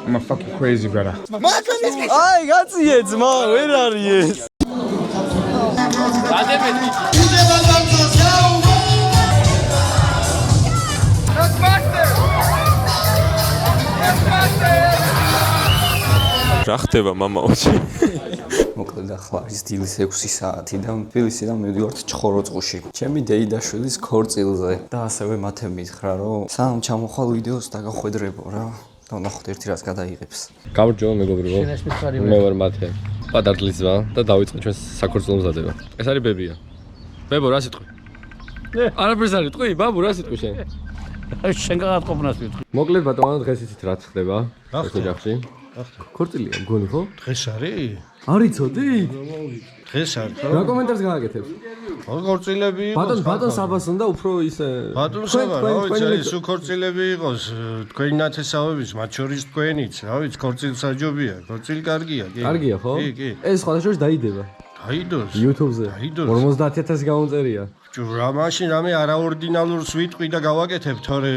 I'm a fucking crazy brother. Ay, გაწიე ძმა, ვერ არის ეს. რა ხდება მამაოჩი? მოკლედ ახლა ის დილის 6 საათიდან თბილისიდან მივდივართ ჩხოროწყუში. ჩემი დეიდაშვილის ქორწილზე და ასევე მათემ მითხრა რომ სამ ჩამოხვალ ვიდეოს დაგახვედრებო რა. და ნახოთ ერთი რაც გადაიღებს. გამარჯობა მეგობრებო. მე ვარ მათე. პატარდლის ძმა და დავიწყე ჩვენს საქორწილო მზადება. ეს არის ბებია. ბებო რა სიტყვი? არაფერს არ იტყვი, ბაბუ რა სიტყვი შენ? შენ გააყოფნას ვიტყვი. მოკლედ ბატონო დღეს იცით რაც ხდება ეს ოჯახში. ქორწილია მგონი ხო? დღეს არის? არ იცოდი? დღეს არის ხო? რა კომენტარს გააკეთებ? ქორწილები იყოს. ბატონ საბას უნდა უფრო ისე ბატონ საბა, რა ვიცი, ის ქორწილები იყოს, თქვენი ნათესავების, მათ შორის თქვენიც, რა ვიცი, ქორწილსაჯობია, ქორწილი კარგია, კი. კარგია ხო? კი, კი. ეს სხვადასხვა დაიდება. დაიდოს. YouTube-ზე. 50000 გაუნწერია. რა მაშინ რამე არაორდინალურს ვიტყვი და გავაკეთებ, თორე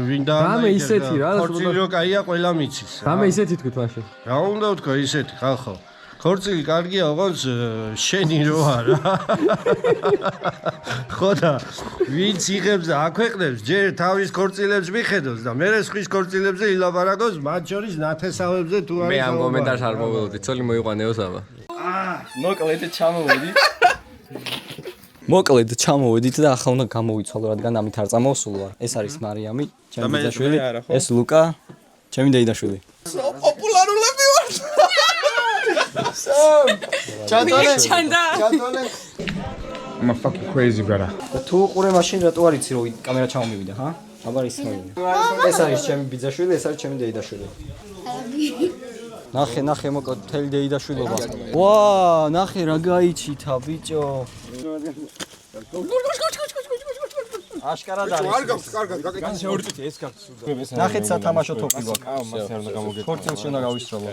ვინდა რამე ისეთი რა, ქორწილი რო კაია, ყველა მიცის. რამე ისეთი თქვით მაშინ. რა უნდა ვთქვა ისეთი, ხალხო. ქორწილი კარგია, ოღონდ შენი რო არა. ხო და ვინც იღებს და აქვეყნებს, ჯერ თავის ქორწილებს მიხედოს და მერე სხვის ქორწილებზე ილაპარაკოს, მათ შორის ნათესავებზე თუ არის. მე ამ კომენტარს არ მოველოდი, ცოლი მოიყვანეო საბა. მოკლედ ჩამოვედით და ახლა უნდა გამოვიცვალო, რადგან ამით არ წამოვსულვარ. ეს არის მარიამი, ჩემი დედაშვილი, ეს ლუკა, ჩემი დედაშვილი. პოპულარულები ვართ. I'm a fucking crazy brother. თუ უყურე მაშინ რატო არ იცი რომ კამერა ჩამომივიდა, ჰა? აბა ის მოვიდა. ეს არის ჩემი ბიძაშვილი, ეს არის ჩემი დედაშვილი. ნახე მოკლედ მთელი დედაშვილობა. ვა, ნახე რა გაიჩითა ბიჭო. აშკარად არის. კარგად, განსეორწითი ეს გაქვს სულ. ნახეთ სათამაშო თოპი გვაქვს. მას არ უნდა გამოგეკეთო. ქორწილში უნდა გავისროლო.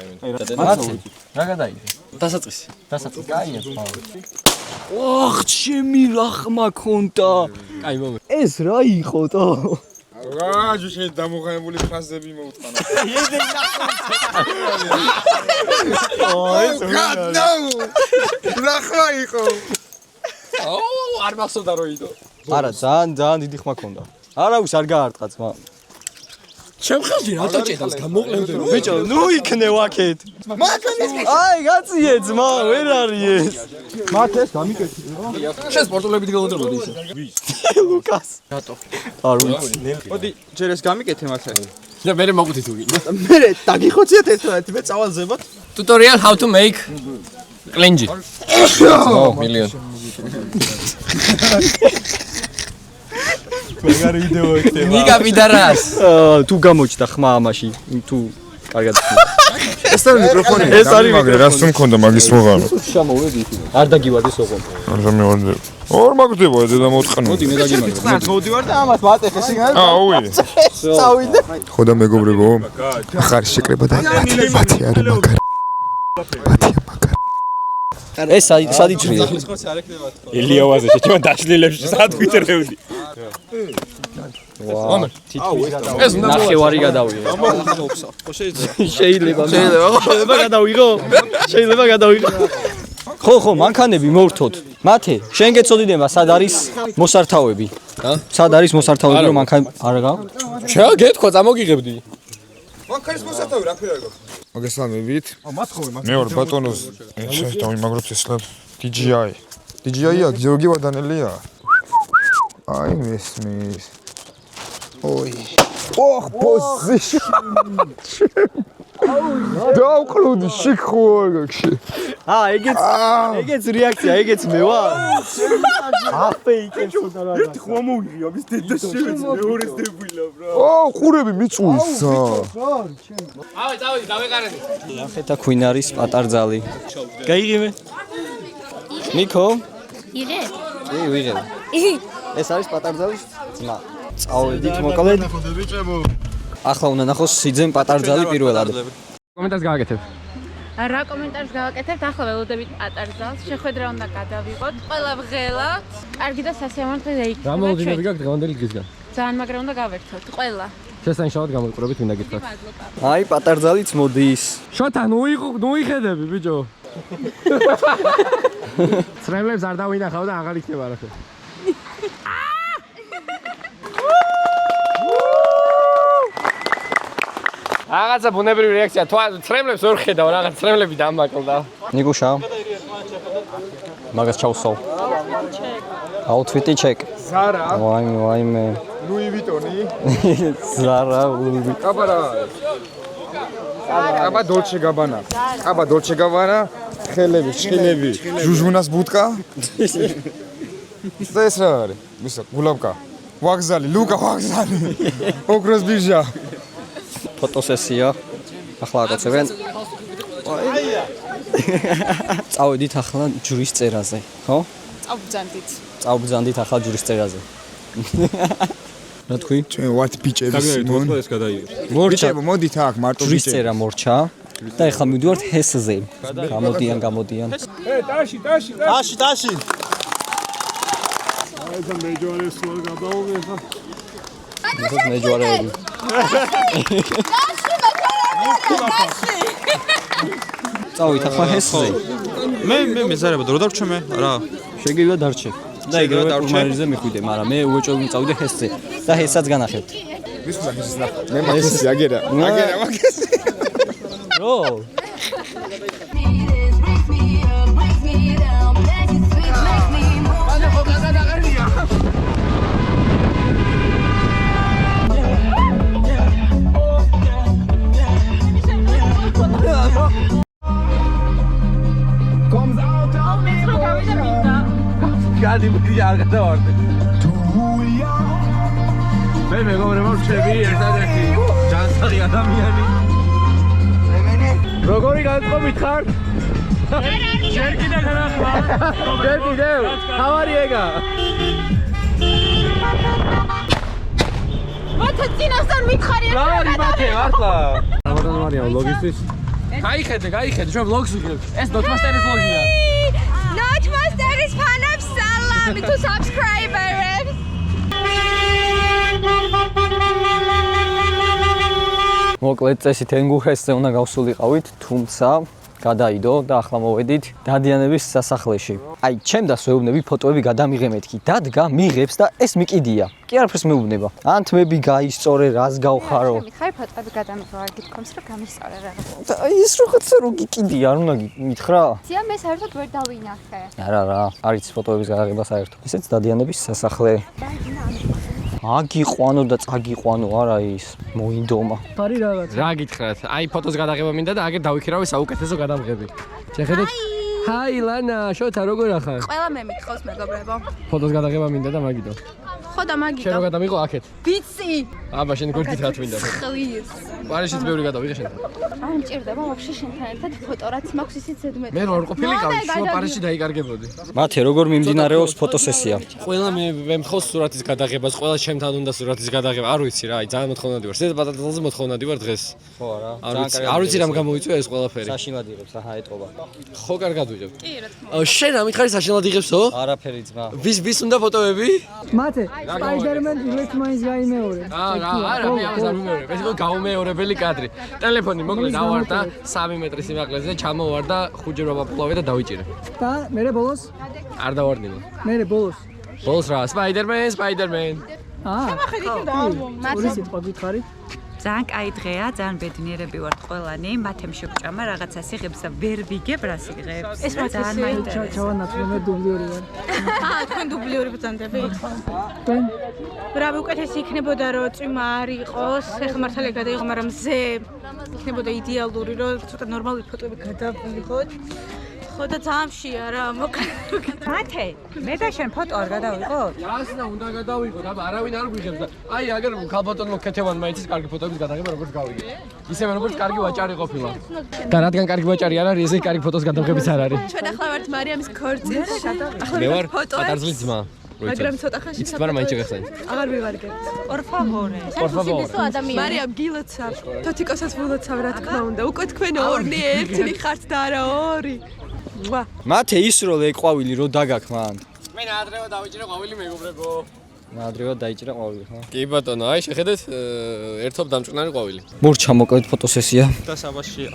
მათი, რა გადაიღე? დასაწყისი. კაია სხვა. ოხ, ჩემი რა ხმა ქონდა. კაი მომე. ეს რა იყო თო? რა შენ დამოღებული ფრაზები მოუტანა. რა ხმა იყო? არ მახსოვდა რო იდო. არა, ძალიან დიდი ხმა ქონდა. არავის არ გაარტყა ძმა. ჩემ ხელში რატო ჭედავს გამოყენდე რომ ბიჭო, ნუ იქნევ აქეთ. აი, გაწიე ძმა, ვერ არის ეს. მათ ეს გამიკეთე რა. შენ სპორტულებით გაუნდრებოდი ისე. ლუკას. რატო? არ ვიცი. მოდი, ჯერ ეს გამიკეთე მათე. და მე მოგვიწი თუ გინდა. მე დაგიხოციათ ერთმანეთი, მე წავალზებოთ. Tutorial how to make clenji. Oh, million. მაგარი ვიდეო იქნება. ნიკა მიდარას. თუ გამოჩნდა ხმა ამაში, თუ კარგად. ეს არის მიკროფონი. ეს არის მაგრამ რას მქონდა მაგის მოღანო? შემოვედი. არ დაგივარდი სოღონ. არ მევარდი. ორ მაგდება და მოვწყნო. მოდი მე დაგიმართ. წყნართ მოვდივარ და ამას ვატეხე სიგნალი. უი. წავიდე. ხო და მეგობრებო, ახარ შეკრება და მათი არის მაგარი. ეს სად იჭრია? ელიავაზე შეჭმა დაშლილებში სად გვიჭრევდი. ვაა. ეს ნახევარი გადავიღე. შეიძლება გადავიღო. ხო, მანქანები მოვრთოთ. მათე, შენ გეცოდინება სად არის მოსართავები? ჰა? სად არის მოსართავები რომ მანქანა არა გაქვს? შენ გეთქვა წამოგიღებდი. მანქანის მოსართავი რა ფერა გაქვს? მოგესალმებით. მე ვარ ბატონოს. ეს დავიმაგროთ ესლა DJI. DJI-ა გიორგი ვადანელია. აი მესმის. ოი. ოხ, position. დავყრუდი შეხوار გაქში. ეგეც რეაქცია, ეგეც მე ვარ. აფეიკებს უნდა რა. ერთი ხმა მოვიღია, მის დედა შევეცი მეორეს დებილა ბრა. ყურები მიწვისა. დავი, გავეყარეთ. ნახეთა ქვინარის პატარძალი. გაიღიმე? ნიკო? იღე? ვიღებ. ეს არის პატარძალის ძმა. წავედით მოკლედ. ახლა უნდა ნახოს სიძემ პატარძალი პირველად. კომენტარს გააკეთებ. რა კომენტარს გავაკეთებთ? ახლა ველოდებით პატარძალს. შეხვედრა უნდა გადავიღოთ. ყველა ვღელავთ. კარგი და სასიამოვნო დღე იქნება. რა მოლოდინები გაქვს დღევანდელი დღისგან? ძალიან მაგრა უნდა გავერთოთ. ყველა. შესანიშნავად გამოიყურებით მინდა გითხრათ. აი პატარძალიც მოდის. შოთა, ნუ იხედები, ბიჭო. ცრემლებს არ დავინახავ და აღარ იქნება არაფერი. რაღაცა ბუნებრივი რეაქცია. ცრემლებს ვერ ხედავ, რაღაც ცრემლები დამაკლდა. ნიკუშა. მაგას ჩავსო. აუთფიტი ჩეკ. ზარა. ვაიმე. ლუი ვიტონი. ზარა. აბარა. აბა დოლჩე გაბანა. აბა დოლჩე გაბანა. ხელები, შხილები. ჟუჟუნას ბუტკა. და ეს რა არის? ვისა, გულავკა. ვაგზალი, ლუკა ვაგზალი. ოქროს ბირჟა. ფოტოსესია. ახლა აკეთებენ. წავედით ახლა ჯვრის წერაზე, ხო? წავბრძანდით ახლა ჯვრის წერაზე. რა თქვი? ჩვენ ვართ ბიჭები სიმონ. ეს გადაიღეს. ბიჭებო, მოდით აქ მარტო ჯვრის ბიჭები. წერა მორჩა და ახლა მივდივართ ჰესზე. გამოდიან. ტაში. მეჯვარეები. წავით ახლა ჰესზე. მე მეზარება დრო დარჩე მე რა შეგიძლია დარჩე. და ეგრევე პორმალიზე მიხვიდე, მაგრამ მე უეჭველი წავიდე ჰესზე და ჰესაც განახევთ. ვის უნდა ის ნახე? მე მაგისი აგერა მაგისი. რო. გადი არ გადავარდე. მე მეგობრებო, რჩები ერთადერთი ჯანსაღი ადამიანი. როგორი განწყობით ხარ? ჯერ კიდევ განახლა. ჯერ კიდევ. თავარი ეგა. მოთე წინასწარ მითხარი რა არის მათე მართლა? რაბატონ მარია ლოგისტის. გაიხედე, ჩვენ ვლოგს ვიღებთ. ეს ნოთმასტერის ვლოგია. ნოთმასტერის ფანებს სალამი თუ subscriber-ებს. მოკლედ წესით ენგუჰესზე უნდა გავსულიყავით, თუმცა გადაიდო და ახლა მოვედით დადიანების სასახლეში. აი, ჩემ და ვეუბნები ფოტოები გადამიღე მეთქი. დადგა მიღებს და ეს მიკიდია. კი არაფერს მეუბნება. ან თმები გაისწორე, რას გავხარო. ხარ ფოტოები გადამიღო, არ გითქვამს რომ გამისწორე რაღაც. და ის რაღაცა რო გიკიდია, არ უნდა მითხრა? ცია მე საერთოდ ვერ დავინახე. არა, არის ფოტოების გადაღება საერთოდ. ესეც დადიანების სასახლე. აგიყვანო და წაგიყვანო, არა ის მოინდომა. რა გითხრათ? აი ფოტოს გადაღება მინდა და აგერ დავიქირავე საუკეთესო გადამღები. შეხედეთ? ჰაი ლანა, შოთა როგორ ახარ? ყველა მე მითხავს მეგობრებო. ფოტოს გადაღება მინდა და მაგიდო. ხო და მაგითო. შენ რო გადამიღო აქეთ. ვიცი. აბა შენ გორდით რა თვინდა? ხლის. პარიზშიც ბევრი გადავიღე შენ. არ მჭირდება ვაფშე შენთან ერთად ფოტო რაც მაქვს ისიც ზედმეტი. მე რო არ ყოფილიყავი, შუა პარიზში დაიკარგებოდი. მათე როგორ მიმდინარეობს ფოტოსესია? ყველა მე მხოლოდ სურათის გადაღებას, ყველა ჩემთან უნდა სურათის გადაღება. არ ვიცი რა, აი ძალიან მოთხოვნადი ვარ. ზედ პატარალზე მოთხოვნადი ვარ დღეს. ხო რა. არ ვიცი რამ გამოიწვია ეს ყველაფერი. საშინლად იღებს, აჰა ეტყობა. ხო, კარგად ვიღებ. კი, რა თქმა უნდა. შენ რა მითხარი საშინლად იღებსო? არაფერი ძმა. ვის უნდა ფოტოები? მათე სპაიდერმენ ილეთ მაინც გაიმეორე. არა, მე ამას არ ვიმეორებ. ეს იყო გაუმეორებელი კადრი. ტელეფონი მოკლედ ავარ და 3 მეტრის სიმაღლეზე ჩამოვარ და ხუჯერ ვაპლავე და დავიჭირე. და მერე ბოლოს? არ დავარდნილო. მერე ბოლოს. ბოლოს რა, სპაიდერმენ. ორი სიტყვა გითხარი? ძალიან კაი დღეა, ძალიან ბედნიერები ვართ ყველანი. მათემ შეგვჭამა რაღაცა სიღებს და ვერ ვიგებ რა სიღებს. ეს ძალიან მაინტერესებს. ჩავანაცვლე მე დუბლიური ვარ. თქვენ დუბლიური ბრძანდებით? თქვენ? რავი უკეთესი იქნებოდა რომ წვიმა არ იყოს, ეხლა მართალია გადაიღო, მაგრამ მზე იქნებოდა იდეალური რომ ცოტა ნორმალური ფოტოები გადავიღოთ. ხო და ძალიან მშია რა, მოკლედ. მათე, მე და შენ ფოტო არ გადავიღოთ? რასნა უნდა გადავიღოთ, აბა არავინ არ გვიღებს და აი აგერ ქალბატონო ქეთევან მაინც ის კარგი ფოტოების გადაღება როგორც გავიგე. ისევე როგორც კარგი ვაჭარი ყოფილა. და რადგან კარგი ვაჭარი არ არის, ესე კარგი ფოტოს გადაღებიც არ არის. ჩვენ ახლა ვართ მარიამის ქორწილში. მე ვარ პატარძლის ძმა. მაგრამ ცოტა ხანში იცით, მაგრამ მაინც შეგახსენეთ. აღარ ვივარგებთ. Por favore. მარიამ გილოცავ. თოთიკოსაც ვილოცავ რა თქმა უნდა. უკვე თქვენ ორნი ერთნი ხართ და არა ორი. მათე ის რო ეყვავილი რო დაგაქ მან. მე ადრეო დავიჭირე ყვავილი მეგობრებო. ნადრევად დაიჭირა ყვავილი, ხო? კი ბატონო, აი შეხედეთ, ერთობ დამჭყნარი ყვავილი. მურჩა მოკლედ ფოტოსესია. და საბაშია.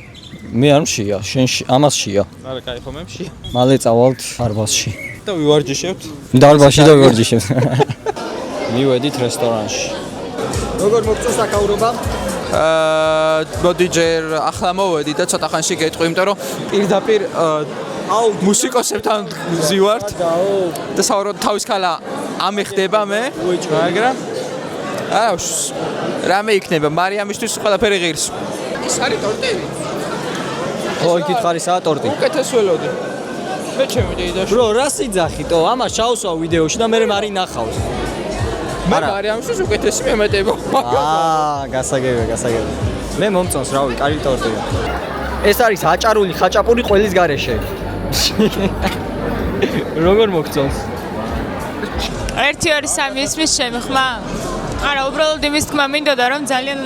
მე არ მშია, შენ ამას შია. არა, кай ხო მე მშია. მალე წავალთ არბაზში. და ვივარჯიშებთ. დარბაზში და ვივარჯიშებთ. მივედით რესტორანში. როგორ მოგწონს საკაურობა? მოდი ჯერ ახლა მოვედი და ცოტა ხანში გეტყვი, იმიტომ რომ პირდაპირ მუსიკოსებთან ვზივართ და საუბრობ თავის ქალა ამეხდება მე, მაგრამ რამე იქნება, მარიამისთვის ყველაფერი ღირს. ის არის ტორტები. ხო, კითხარისაა ტორტი. უკეთეს ველოდი. მე ჩემი დეიდაში. ბრო, რა სიძახიტო? ამას ჩავსვა ვიდეოში და მე მარი ნახავს. მე მარიამისთვის უკეთესი მემეტება. გასაგებია. მე მომწონს, რავი, კარგი ტორტია. ეს არის აჭარული ხაჭაპური ყველის გარეშე. როგორ მოგწონს? 1 2 3 ისმის შემხმა? არა, უბრალოდ იმის თქმა მინდოდა, რომ ძალიან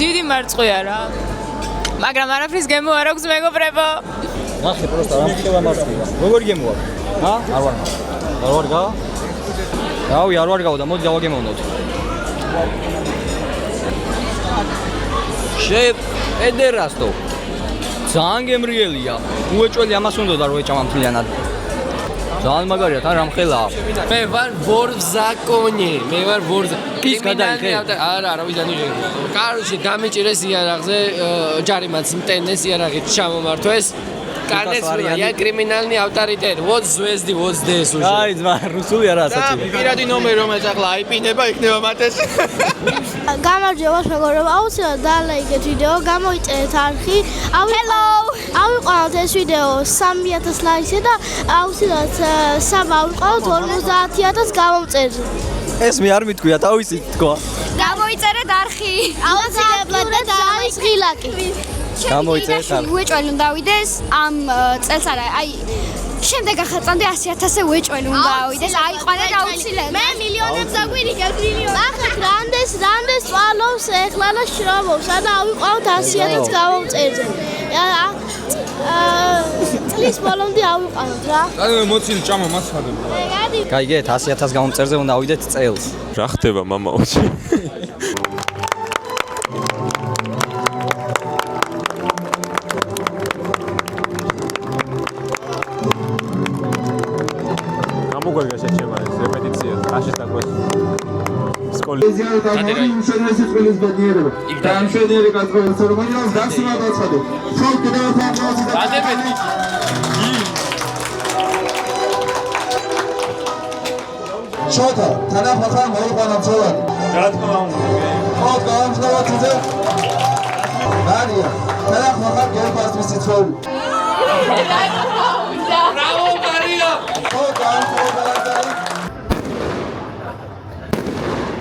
დიდი მარწყვია რა. მაგრამ არაფრის გემო არ აქვს მეგობრებო. ნახე, პროსტა რა მხელა მარწყვია. როგორ გემოა? ჰა? არ ვარ გა? რავი, არ ვარ გავა და მოდი დავაგემოვნოთ. პედერასტო. ძალიან გემრიელია. უეჭველი ამას უნდა რომ ეჭამა მთლიანად. ძალიან მაგარია, თან რა მხელაა. მე ვარ ვორზაკონი, ის გადაიხე? არა, ვიდან იღე. კაროში დამიჭირეს იარაღზე, ჯარიმაც მტენეს იარაღით ჩამომართვეს. Cannes я криминальный авторитет. Вот звезды, вот здесь уже. აი, ძმა, რუსული არა ასეთი. პირადი ნომერი რომელიც ახლა აიპინება, იქნება მათეს. გამარჯობა მეგობრებო, აუცილებლად დალაიქეთ ვიდეო, გამოიწერეთ არხი. ავიყვანოთ ეს ვიდეო 3000 ლაიქზე და აუცილებლად ავიყვანოთ 50000 გამომწერზე. ეს მე არ მიტყვია, თავისი თქვა. გამოიწერეთ არხი. აუცილებლად და დააის ღილაკი. გამოიწერეთ არხი. უეჭველი უნდა ავიდეს ამ წელს არა, აი შემდეგ ახალწამდე 100,000-ზე უეჭველი უნდა ავიდეს, აიყვანეთ აუცილებლად. მე მილიონებს აგვირიგებ მილიონს. ნახეთ, რამდენს წვალობს ეხლა და შრომობს, და ავიყვანოთ 100,000 გამომწერზე. წლის ბოლომდე ავიყვანოთ რა. და მოცილი ჭამა მასხადებ. გაიგეთ, 100,000 გამომწერზე უნდა ავიდეთ წელს. რა ხდება მამაოჩი? გამოგერგა შეჩემა ეს რეპეტიცია, რაშიც დაგვეს. სკოლის. უმშენესი წყვილის ბედნიერება. და ამშვენიერი გაწყვეტილება ცერემონიალს დასმა დაცხადე. ჩვენ კიდევ ფარგლავსი და დადებეთი. შოთა, თანახმად მოიყვანა ცოლად. რა თქმა უნდა. ხო, გამომხდარა ძე. მარია, თანახმად გერბასთვის ცოლი. Bravo Maria! ხო, გამომხდარა და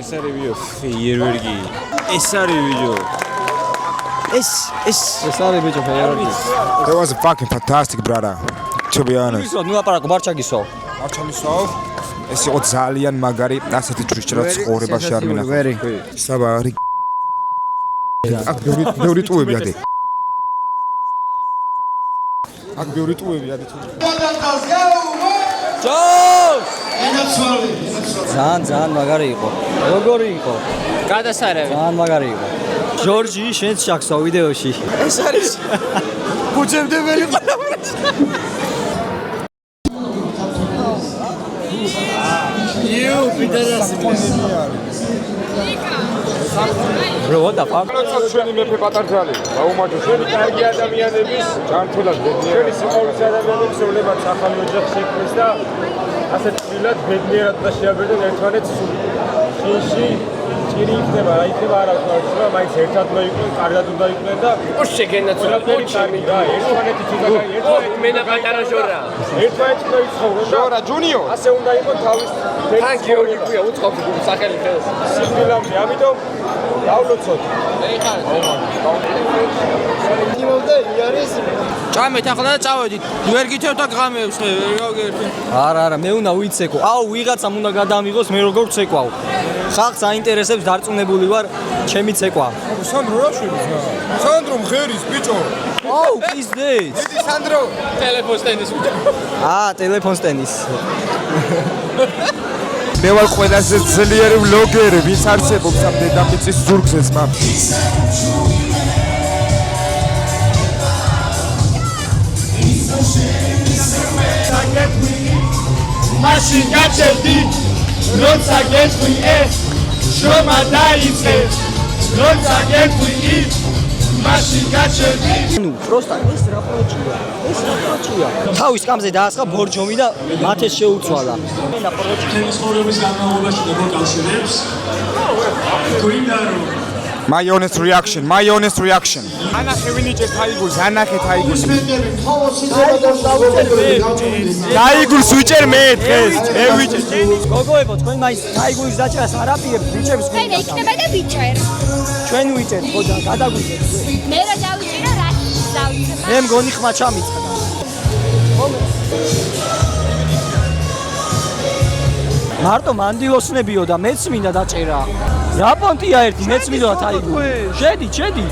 ეს არის ვიდეო ფეიერვერგი. ეს არის ვიდეო. ეს არის ბიჭო ფეიერვერგი. That was fucking fantastic, brother. To be honest. ისო, ნუ აპარაკო ბარჩაგისო. არჩამისო. ეს იყო ძალიან მაგარი, ასეთი ჯვრისჭერა ცხოვრებაში არ მინახავს. საბარი. აქ ბევრი ტუები ადი. აქ ბევრი ტუები ადი. ძალიან მაგარი იყო. როგორი იყო? გადასარევი. ძალიან მაგარი იყო. ჯორჯი, შენც შახსო ვიდეოში. ეს არის გუჩემდებელი ყველაფერს. Bro, what the fuck? ჩვენი მეფე პატარძალი, გაუმაჯო ჩვენი კარგი ადამიანების ჯანმრთელად ბედნიერად. ჩვენი სიყვარულის ადამიანების სულებად ახალი ოჯახი შექმნეს და ასეთ წილად ბედნიერად და შეაბერდნენ ერთმანეთს შინში ჭირი იქნება, რა იქნება არა ვთქვა, მაინც ერთად მოიყვნენ, კარგად უნდა იყვნენ და შეგენაცვლა კარგი რა, ერთმანეთი ცოტა ერთმანეთი მენა პატარა ჟორა. ერთმანეთი უნდა იცხოვრონ. ჟორა ჯუნიორ. ასე უნდა იყოს თავის თან გიორგი ქვია, უწყობს სახელი ხელს. სიკვდილამდე, ამიტომ დავლოცოთ. ჭამეთ ახლა და წავედით. ვერ გითევთ და ღამეებს ხე, რა გერთი. არა, მე უნდა ვიცეკო. აუ, ვიღაცამ უნდა გადამიღოს, მე როგორ ვცეკვავ. ხალხს აინტერესებს, დარწმუნებული ვარ, ჩემი ცეკვა. სანდრო რა შვების რა? სანდრო მღერის ბიჭო. აუ, პიზდეც. დიდი სანდრო. ტელეფონს ტენის. ტელეფონს ტენის. მე ვარ ყველაზე ძლიერი ვლოგერი, ვინც არსებობს ამ დედამიწის ზურგზე ძმა. მაშინ გაჩერდი, როცა გეტყვი შრომა დაიწყე, როცა გეტყვი მაშინ გაჩერდი. ნუ პროსტა ეს რა პროჭია? ეს რა პროჭია? თავის კამზე დაასხა ბორჯომი და მათეს შეუცვალა. ენა პროჭია. ცხოვრების განმავლობაში და მოკავშირეებს გვინდა რომ My honest reaction. ანახე ვინიჭეს თაიგულს, ანახე თაიგულს. თაიგულს ვიჭერ მე დღეს, მე ვიჭერ. გოგოებო, თქვენ მაინც თაიგულის დაჭერას არ აპირებთ, ბიჭებს მე იქნება და ვიჭერ. ჩვენ ვიჭერთ, ხო და გადაგვიჭერთ. მე რა დავიჭერო, რა დავიჭერო. მე მგონი ხმა ჩამიწყდა. მარტო მანდილოსნებიო და მეც მინდა დაჭერა. რა პონტია ერთი, მეც მინდა თაიგული. შედი.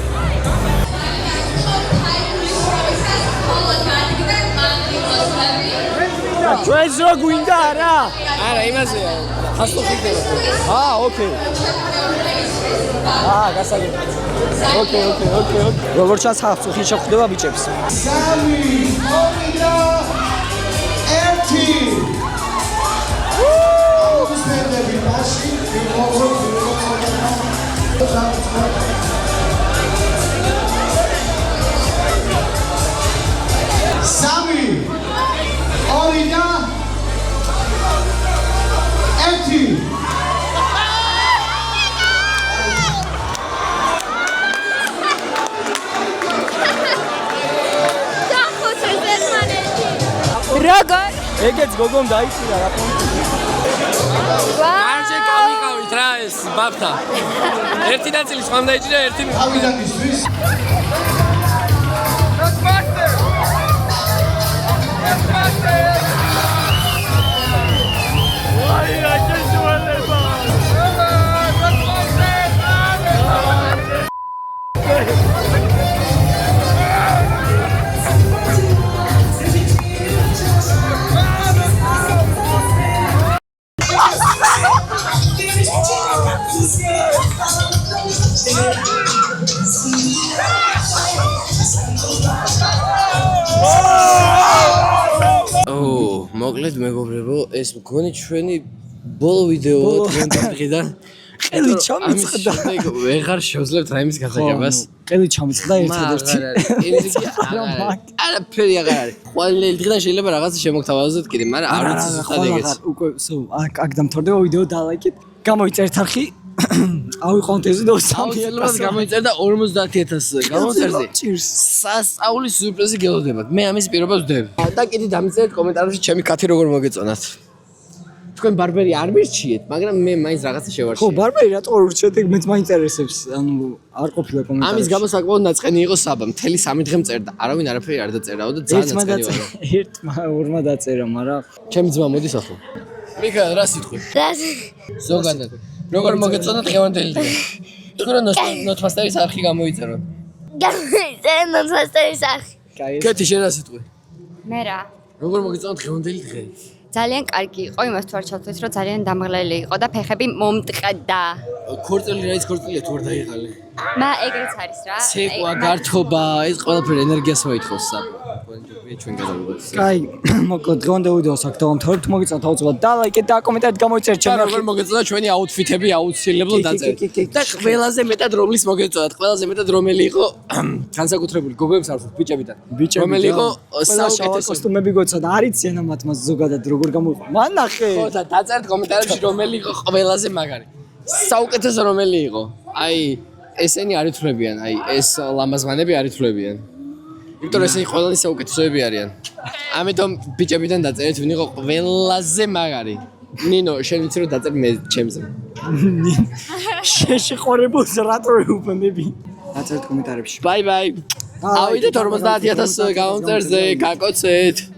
ჩვენს რო გვინდა არა? არა, იმაზეა. ხასტოფიქერა. ოკეი. გასაგებია. ოკეი. როგორ ჩანს ხალხი შეხვდება ბიჭებს. 3, 2 და 1. Sami, Orida, Eti. Როგორ? ეგეც გოგომ დაიწირა რა პონტი. არჯე გავიყავით რა ეს ბაბთა. ერთი ნაწილი სხვამ დაიჭირა, ერთი თავიდანისთვის. მოკლედ მეგობრებო, ეს მგონი ჩვენი ბოლო ვიდეოა დღიდან. ყელი ჩამიწყდა. ვეღარ შევძლებთ რაიმის გასაგებას. ყელი ჩამიწყდა ერთადერთი. არაფერი აღარ არის. ყველი დღიდან შეიძლება რაღაცა შემოგთავაზოთ კიდე, მაგრამ არ ვიცი ზუსტად ეგეც. უკვე აქ დამთავრდება ვიდეო და ლაიქით. გამოიწერთ არხი. ავიყავთ ეს ვიდეო 3 გამოიწერდა 50000 გამოწერდი. სასწაულის სურპრიზი გელოდებათ. მე ამის პირობას ვდებ. და კიდე დამიწერეთ კომენტარებში ჩემი კათი როგორ მოგეწონათ. თქვენ ბარბერი არ მირჩიეთ, მაგრამ მე მაინც რაღაცა შევარჩიე. ხო, ბარბერი რატო არ ურჩიეთ? მეც მაინტერესებს. ანუ არ ყოფილა კომენტარებში. ამის გამო საკმაოდ ნაწყენი იყო საბა. მთელი 3 დღე მწერდა. არავინ არაფერი არ დაწერაო და ძალიან ნაწყენი ვარ. ერთმა ორმა დაწერა, მაგრამ ჩემი ძმა მოდის ახლა. მიქა, რა სიტყვი? ზოგადად. როგორ მოგეწონა დღევანდელი დღე? თქვენ ნოთმასტერის არხი გამოიწეროთ. გამოიწერე ნოთმასტერის არხი. კეთი შენ რა სიტყვი? მე რა? როგორ მოგეწონა დღევანდელი დღე? ძალიან კარგი იყო, იმას თუ არ ჩავთვლით, რომ ძალიან დამღლელი იყო და ფეხები მომტყდა. ქორწილი რა ის ქორწილია თუ არ დაიღალე? ეგრეც არის რა. ცეკვა, გართობა, ეს ყველაფერი ენერგიას მოითხოვს საბა. ჩვენ გადავიდეთ. კაი, მოკლედ დღევანდელ ვიდეოს აქ დავამთავრებთ. მოგეწონათ აუცილებლად და ლაიქეთ და კომენტარით გამოიწერეთ ჩემი არხი. როგორ მოგეწონათ ჩვენი აუთფიტები აუცილებლად დაწერთ. და ყველაზე მეტად რომლის მოგეწონათ? ყველაზე მეტად რომელი იყო განსაკუთრებული გოგოებს არ ვთქვით ბიჭებიდან. რომელი იყო საუკეთესო კოსტუმები გოცოთ? არიციან ამათ მას ზოგადად როგორ გამოიყო? მან ნახე. ხო და დაწერთ კომენტარებში რომელი იყო ყველაზე მაგარი. საუკეთესო რომელი იყო? აი ესენი არ ითვლებიან, აი ეს ლამაზმანები არ ითვლებიან. იმიტომ ესენი ყველანი საუკეთესოები არიან. ამიტომ ბიჭებიდან დაწერეთ ვინ იყო ყველაზე მაგარი. ნინო, შენ ვიცი რომ დაწერ მე ჩემზე. შეშიყორებულს რატო ეუბნები? დაწერთ კომენტარებში. ბაი ბაი. ავიდეთ 50000 გამომწერზე, გაკოცეთ.